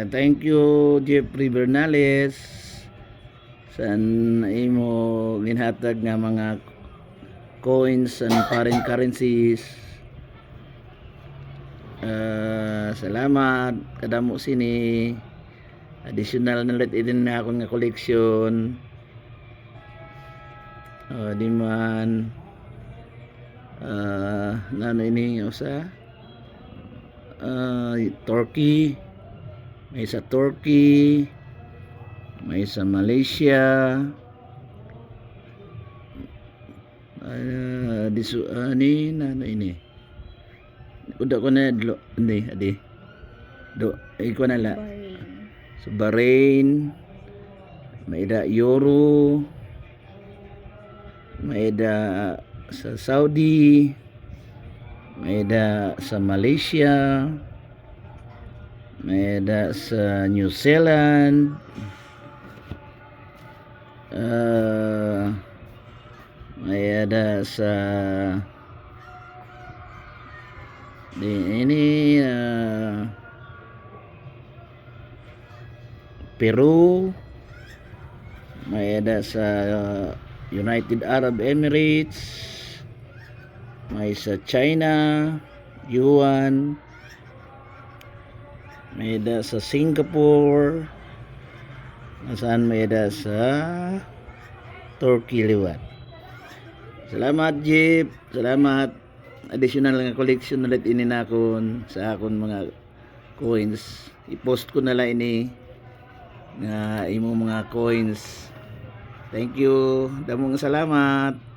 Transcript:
Thank you Jeffrey Bernales sa imo ginhatag nga mga coins and foreign currencies. Salamat kadamo sini additional na let din na akong nga collection. Di man nano ini usa Turkey, may sa Turkey, may sa Malaysia, ani nano ini udah ko na hindi adi do iko na la sa Bahrain, may da Euro, may da sa Saudi, may da sa Malaysia, may da sa New Zealand, may da sa ini Peru, may da sa United Arab Emirates, may sa China, Yuan, may da sa Singapore, nasaan may da sa Turkey liwat. Salamat Jeep, salamat. Additional nga collection ulit ini na akon sa akon mga coins. I-post ko na lang ini nga imo mga coins. Thank you. Damong salamat.